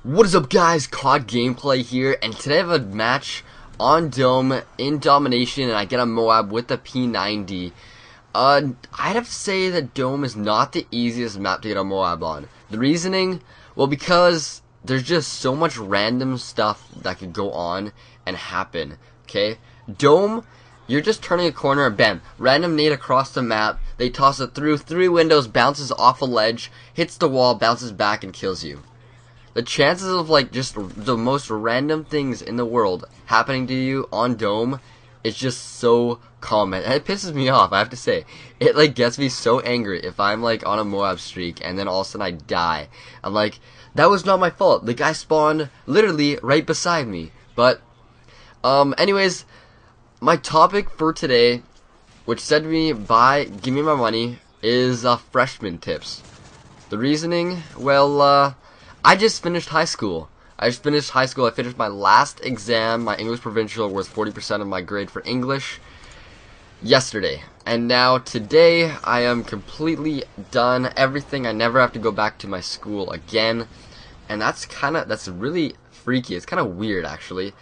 What is up, guys? COD gameplay here, and today I have a match on Dome in Domination, and I get a Moab with the P90. I'd have to say that Dome is not the easiest map to get a Moab on. The reasoning? Well, because there's just so much random stuff that could go on and happen, okay? Dome, you're just turning a corner and bam, random nade across the map, they toss it through 3 windows, bounces off a ledge, hits the wall, bounces back, and kills you. The chances of like just the most random things in the world happening to you on Dome is just so common, and it pisses me off, I have to say. It like gets me so angry if I'm like on a Moab streak and then all of a sudden I die. I'm like, that was not my fault. The guy spawned literally right beside me. But anyways, my topic for today, which said to me by Give Me My Money, is freshman tips. The reasoning, well, I just finished high school. I finished my last exam. My English provincial was 40% of my grade for English yesterday. And now today I am completely done everything. I never have to go back to my school again. And that's really freaky. It's kind of weird actually.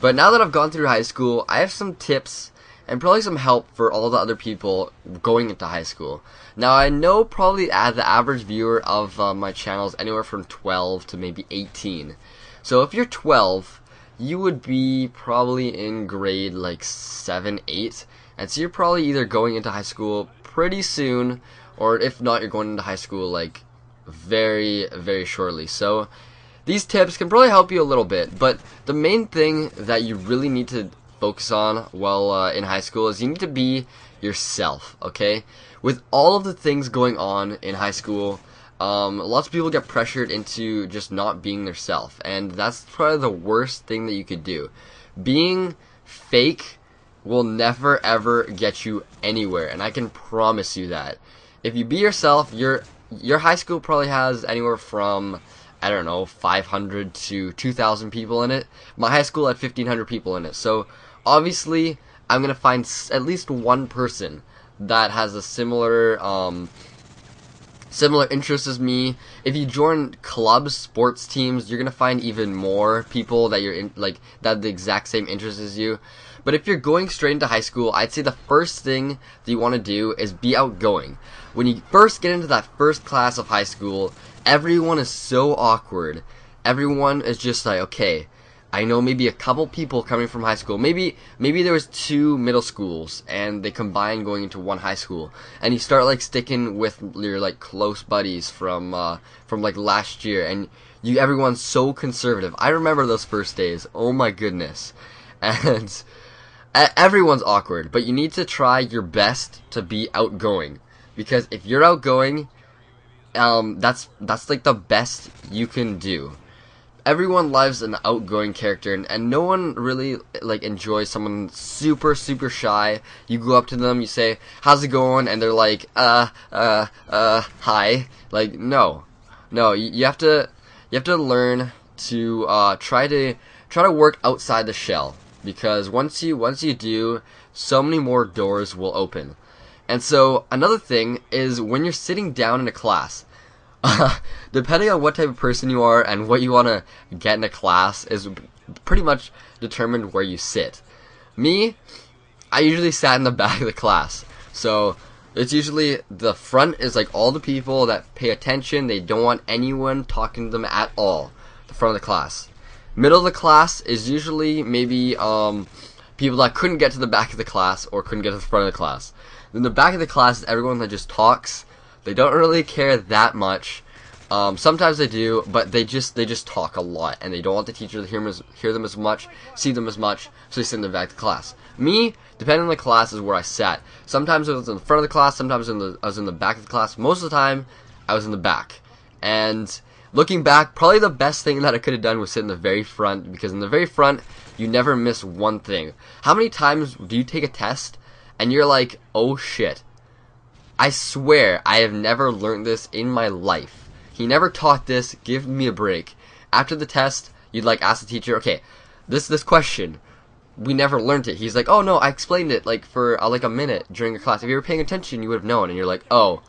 But now that I've gone through high school, I have some tips and probably some help for all the other people going into high school. Now, I know probably the average viewer of my channel is anywhere from 12 to maybe 18. So if you're 12, you would be probably in grade like 7, 8. And so you're probably either going into high school pretty soon, or if not, you're going into high school like very, very shortly. So these tips can probably help you a little bit, but the main thing that you really need to focus on while in high school is you need to be yourself, okay? With all of the things going on in high school, lots of people get pressured into just not being their self, and that's probably the worst thing that you could do. Being fake will never ever get you anywhere, and I can promise you that. If you be yourself, your high school probably has anywhere from, I don't know, 500 to 2,000 people in it. My high school had 1,500 people in it, so obviously I'm gonna find at least one person that has a similar interest as me. If you join clubs, sports teams, you're gonna find even more people that you're in, like, that have the exact same interest as you. But if you're going straight into high school, I'd say the first thing that you want to do is be outgoing. When you first get into that first class of high school, everyone is so awkward. Everyone is just like, okay, I know maybe a couple people coming from high school. Maybe there was 2 middle schools and they combined going into one high school. And you start like sticking with your like close buddies from like last year, and everyone's so conservative. I remember those first days. Oh my goodness. And everyone's awkward, but you need to try your best to be outgoing, because if you're outgoing, that's like the best you can do. Everyone loves an outgoing character, and no one really like enjoys someone super shy. You go up to them, you say, "How's it going?" and they're like, hi. Like, no, you have to learn to try to work outside the shell, because once you do, so many more doors will open. And so another thing is when you're sitting down in a class, depending on what type of person you are and what you want to get in a class is pretty much determined where you sit. Me, I usually sat in the back of the class. So it's usually the front is like all the people that pay attention. They don't want anyone talking to them at all. The front of the class. Middle of the class is usually maybe people that couldn't get to the back of the class or couldn't get to the front of the class. Then the back of the class is everyone that just talks. They don't really care that much. Sometimes they do, but they just talk a lot, and they don't want the teacher to hear them as much, see them as much, so they sit in the back of the class. Me, depending on the class, is where I sat. Sometimes I was in the front of the class, sometimes I was in the back of the class. Most of the time, I was in the back. And looking back, probably the best thing that I could have done was sit in the very front, because in the very front, you never miss one thing. How many times do you take a test, and you're like, oh shit, I swear I have never learned this in my life. He never taught this. Give me a break. After the test, you'd like ask the teacher, okay, this question, we never learned it. He's like, oh no, I explained it like for like a minute during a class. If you were paying attention, you would have known. And you're like, oh,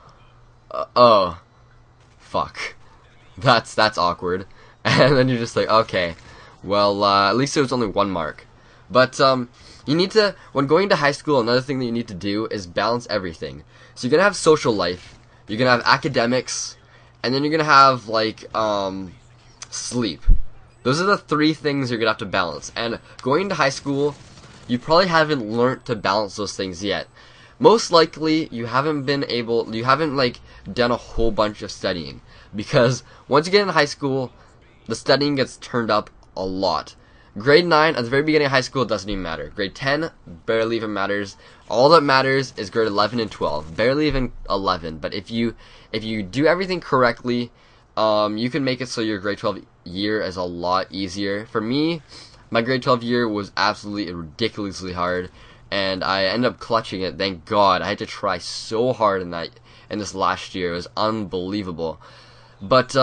fuck. That's awkward. And then you're just like, okay, well, at least it was only 1 mark. But you need to, when going to high school, another thing that you need to do is balance everything. So you're gonna have social life, you're gonna have academics, and then you're gonna have like sleep. Those are the 3 things you're gonna have to balance. And going to high school, you probably haven't learned to balance those things yet. Most likely, you haven't like done a whole bunch of studying, because once you get in high school, the studying gets turned up a lot. Grade 9, at the very beginning of high school, it doesn't even matter. Grade 10 barely even matters. All that matters is grade 11 and 12. Barely even 11. But if you do everything correctly, you can make it so your grade 12 year is a lot easier. For me, my grade 12 year was absolutely ridiculously hard, and I ended up clutching it. Thank God. I had to try so hard in this last year. It was unbelievable. But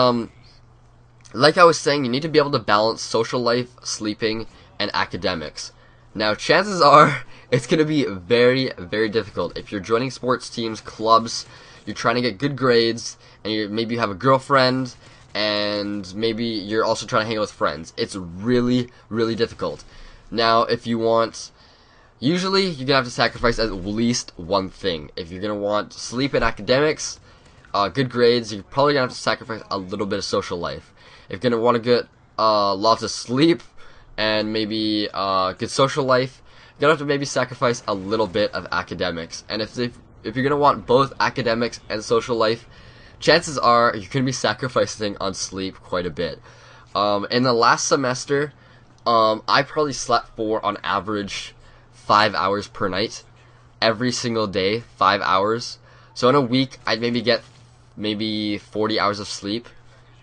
like I was saying, you need to be able to balance social life, sleeping, and academics. Now, chances are it's going to be very, very difficult. If you're joining sports teams, clubs, you're trying to get good grades, and maybe you have a girlfriend, and maybe you're also trying to hang out with friends. It's really, really difficult. Now, if you want, usually you're going to have to sacrifice at least one thing. If you're going to want sleep and academics, good grades, you're probably going to have to sacrifice a little bit of social life. If you're going to want to get lots of sleep and maybe good social life, you're going to have to maybe sacrifice a little bit of academics. And if you're going to want both academics and social life, chances are you're going to be sacrificing on sleep quite a bit. In the last semester, I probably slept for, on average, 5 hours per night. Every single day, 5 hours. So in a week, I'd maybe get 40 hours of sleep.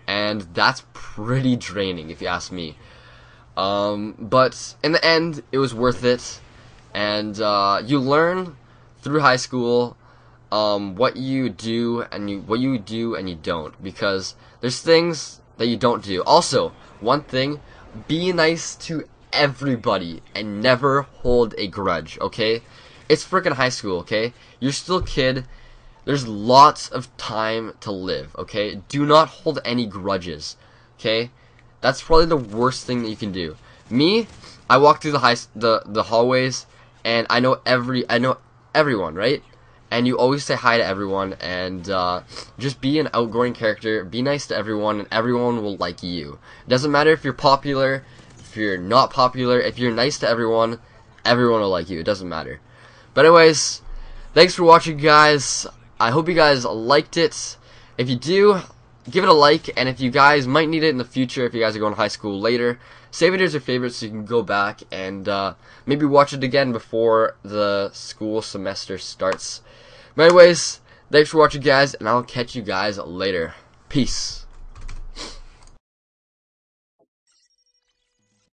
And that's pretty draining, if you ask me. But in the end, it was worth it. And you learn through high school what you do and you don't, because there's things that you don't do. Also, one thing: be nice to everybody and never hold a grudge. Okay, it's freaking high school. Okay, you're still a kid. There's lots of time to live, okay? Do not hold any grudges, okay? That's probably the worst thing that you can do. Me, I walk through the hallways, and I know everyone, right? And you always say hi to everyone, and just be an outgoing character. Be nice to everyone, and everyone will like you. It doesn't matter if you're popular, if you're not popular. If you're nice to everyone, everyone will like you. It doesn't matter. But anyways, thanks for watching, guys. I hope you guys liked it. If you do, give it a like, and if you guys might need it in the future, if you guys are going to high school later, save it as your favorite so you can go back and maybe watch it again before the school semester starts. But anyways, thanks for watching, guys, and I'll catch you guys later. Peace.